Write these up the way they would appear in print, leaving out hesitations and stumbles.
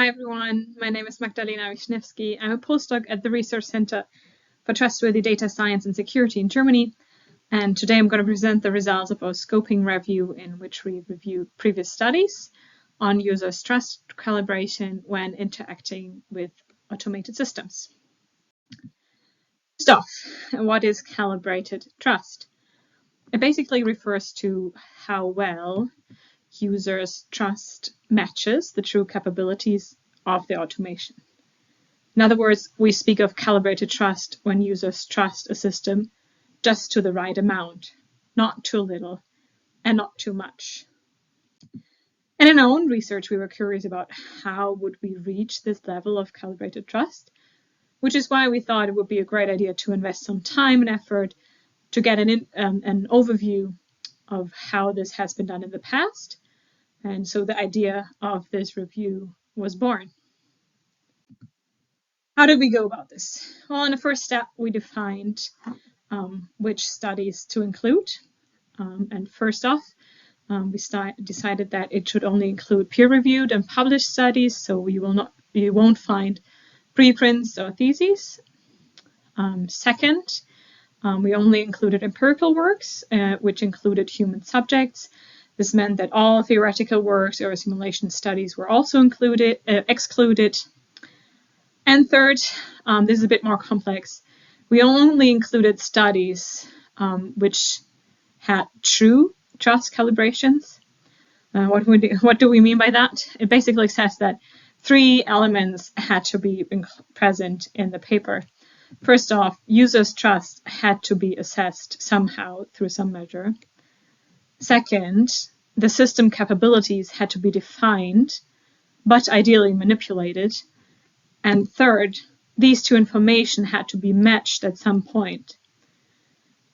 Hi everyone, my name is Magdalena Wischnewski. I'm a postdoc at the Research Center for Trustworthy Data Science and Security in Germany. And today I'm going to present the results of our scoping review in which we reviewed previous studies on users' trust calibration when interacting with automated systems. First off, what is calibrated trust? It basically refers to how well users' trust matches the true capabilities of the automation. In other words, we speak of calibrated trust when users trust a system just to the right amount, not too little and not too much. And in our own research, we were curious about how would we reach this level of calibrated trust, which is why we thought it would be a great idea to invest some time and effort to get an overview of how this has been done in the past. And so the idea of this review was born. How did we go about this? Well, in the first step, we defined which studies to include. And first off, we decided that it should only include peer-reviewed and published studies, so you won't find preprints or theses. Second, we only included empirical works, which included human subjects. This meant that all theoretical works or simulation studies were also excluded. And third, this is a bit more complex. We only included studies which had true trust calibrations. What do we mean by that? It basically says that three elements had to be present in the paper. First off, users' trust had to be assessed somehow through some measure. Second, the system capabilities had to be defined, but ideally manipulated. And third, these two information had to be matched at some point.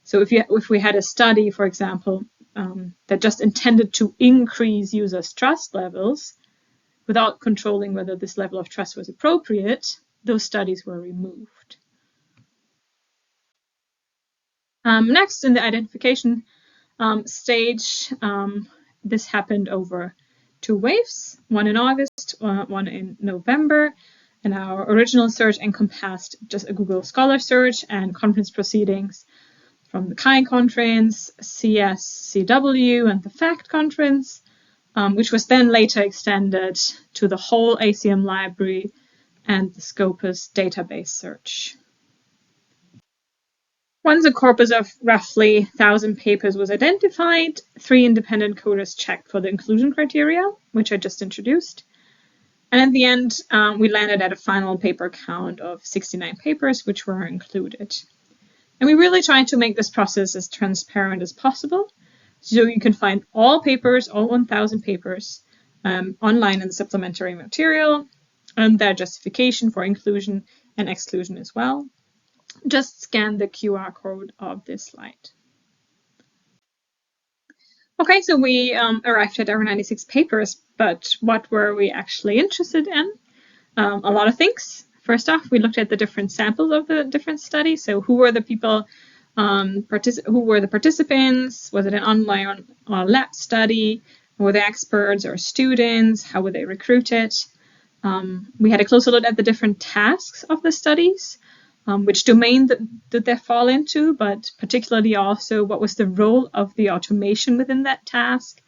So if we had a study, for example, that just intended to increase users' trust levels without controlling whether this level of trust was appropriate, those studies were removed. Next, in the identification stage, this happened over two waves, one in August, one in November. And our original search encompassed just a Google Scholar search and conference proceedings from the CHI conference, CSCW, and the FACT conference, which was then later extended to the whole ACM library and the Scopus database search. Once a corpus of roughly 1,000 papers was identified, 3 independent coders checked for the inclusion criteria, which I just introduced. And at the end, we landed at a final paper count of 69 papers, which were included. And we really tried to make this process as transparent as possible. So you can find all papers, all 1,000 papers, online in the supplementary material, and their justification for inclusion and exclusion as well. Just scan the QR code of this slide. Okay, so we arrived at our 96 papers, but what were we actually interested in? A lot of things. First off, we looked at the different samples of the different studies. So who were the people, who were the participants? Was it an online or lab study? Were they experts or students? How were they recruited? We had a closer look at the different tasks of the studies. Which domain did they fall into, but particularly also what was the role of the automation within that task?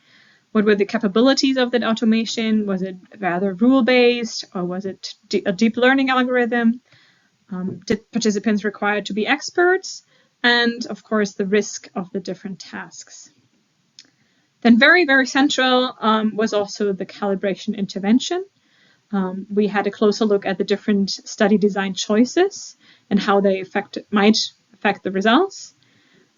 What were the capabilities of that automation? Was it rather rule-based, or was it a deep learning algorithm? Did participants require to be experts? And of course, the risk of the different tasks. Then very, very central was also the calibration intervention. We had a closer look at the different study design choices and how they might affect the results.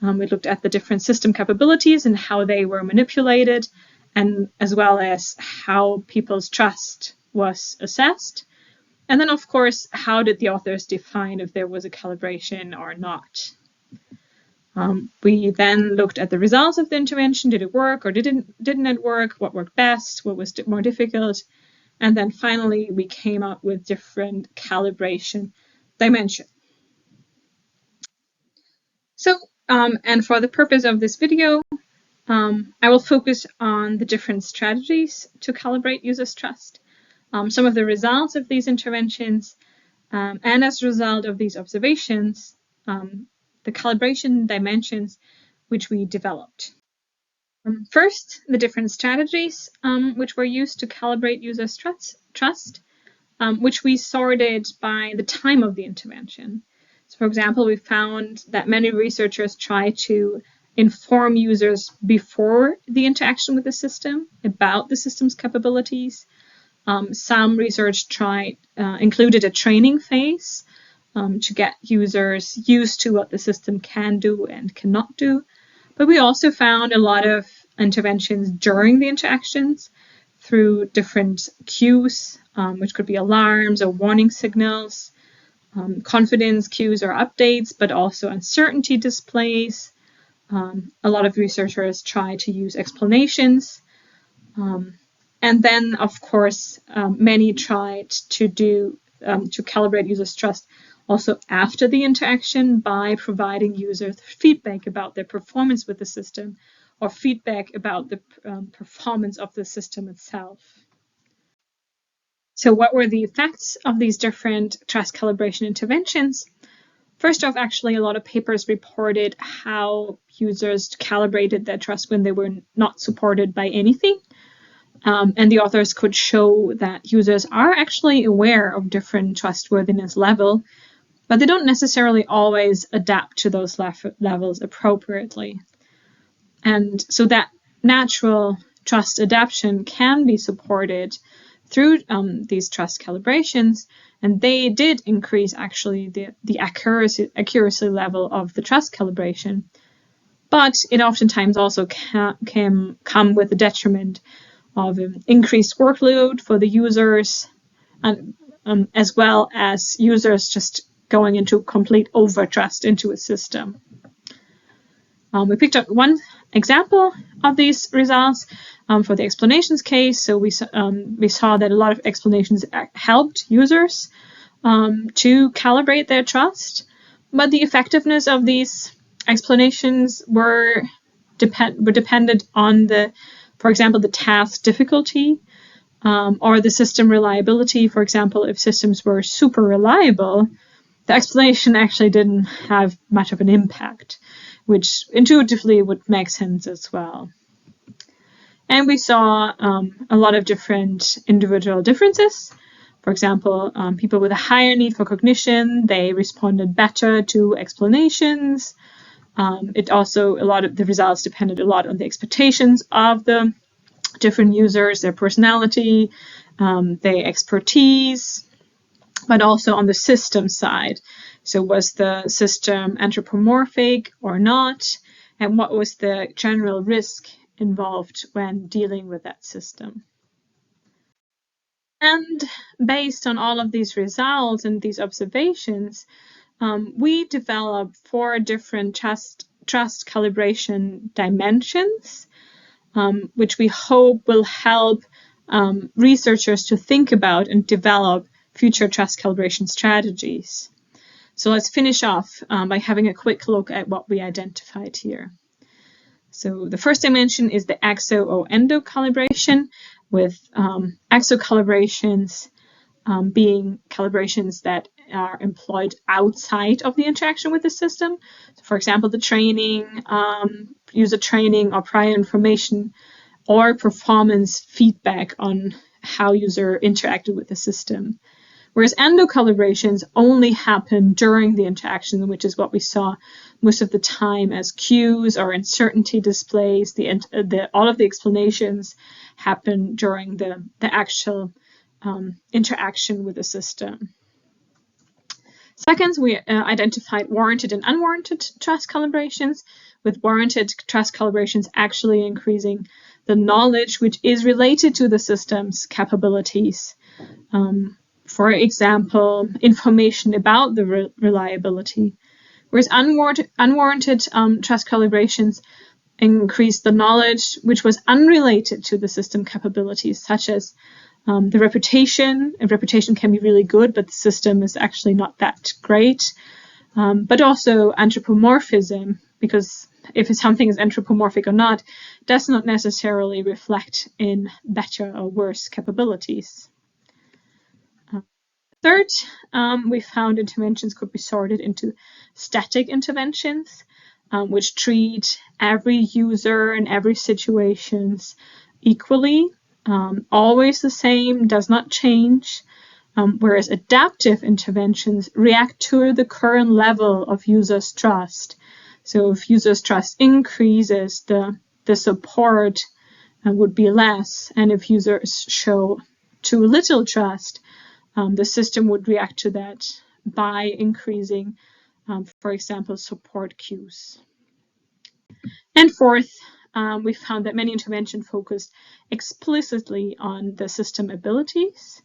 We looked at the different system capabilities and how they were manipulated, and as well as how people's trust was assessed. And then, of course, how did the authors define if there was a calibration or not? We then looked at the results of the intervention. Did it work or didn't it work? What worked best? What was more difficult? And then finally, we came up with different calibration dimensions. So, and for the purpose of this video, I will focus on the different strategies to calibrate users' trust. some of the results of these interventions, and as a result of these observations, the calibration dimensions which we developed. First, the different strategies which were used to calibrate users' trust, which we sorted by the time of the intervention. So, for example, we found that many researchers try to inform users before the interaction with the system about the system's capabilities. Some research included a training phase to get users used to what the system can do and cannot do. But we also found a lot of interventions during the interactions through different cues, which could be alarms or warning signals, confidence cues or updates, but also uncertainty displays. A lot of researchers try to use explanations. And then, of course, many tried to calibrate users' trust also after the interaction by providing users feedback about their performance with the system or feedback about the performance of the system itself. So what were the effects of these different trust calibration interventions? First off, actually, a lot of papers reported how users calibrated their trust when they were not supported by anything. And the authors could show that users are actually aware of different trustworthiness level, but they don't necessarily always adapt to those levels appropriately. And so that natural trust adaptation can be supported through these trust calibrations, and they did increase actually the accuracy level of the trust calibration. But it oftentimes also can come with the detriment of increased workload for the users, and as well as users just going into complete overtrust into a system. We picked up one example of these results for the explanations case. So we saw that a lot of explanations helped users to calibrate their trust, but the effectiveness of these explanations were dependent on for example, the task difficulty or the system reliability. For example, if systems were super reliable, the explanation actually didn't have much of an impact, which intuitively would make sense as well. And we saw a lot of different individual differences. For example, people with a higher need for cognition, they responded better to explanations. The results depended a lot on the expectations of the different users, their personality, their expertise, but also on the system side. So was the system anthropomorphic or not? And what was the general risk involved when dealing with that system? And based on all of these results and these observations, we developed 4 different trust calibration dimensions, which we hope will help researchers to think about and develop future trust calibration strategies. So let's finish off by having a quick look at what we identified here. So the first dimension is the exo or endo calibration, with exo calibrations being calibrations that are employed outside of the interaction with the system. So for example, the training, user training or prior information or performance feedback on how user interacted with the system. Whereas endo calibrations only happen during the interaction, which is what we saw most of the time as cues or uncertainty displays. All of the explanations happen during the actual interaction with the system. Second, we identified warranted and unwarranted trust calibrations, with warranted trust calibrations actually increasing the knowledge which is related to the system's capabilities. For example, information about the reliability, whereas unwarranted trust calibrations increase the knowledge which was unrelated to the system capabilities, such as the reputation. A reputation can be really good, but the system is actually not that great. But also anthropomorphism, because if something is anthropomorphic or not, does not necessarily reflect in better or worse capabilities. Third, we found interventions could be sorted into static interventions, which treat every user and every situations equally, always the same, does not change, whereas adaptive interventions react to the current level of users' trust. So if users' trust increases, the support would be less, and if users show too little trust, the system would react to that by increasing, for example, support queues. And fourth, we found that many interventions focused explicitly on the system abilities,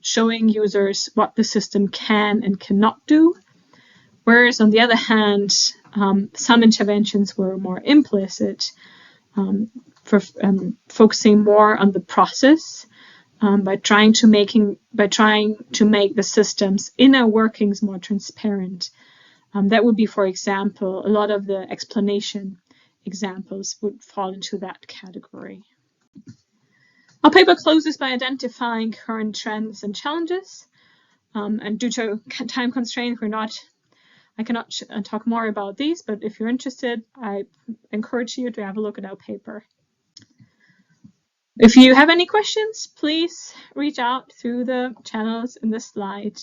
showing users what the system can and cannot do. Whereas on the other hand, some interventions were more implicit, focusing more on the process, by trying to make the system's inner workings more transparent. That would be, for example, a lot of the explanation examples would fall into that category. Our paper closes by identifying current trends and challenges. And due to time constraints, I cannot talk more about these, but if you're interested, I encourage you to have a look at our paper. If you have any questions, please reach out through the channels in this slide.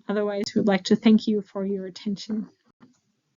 Otherwise, we'd like to thank you for your attention.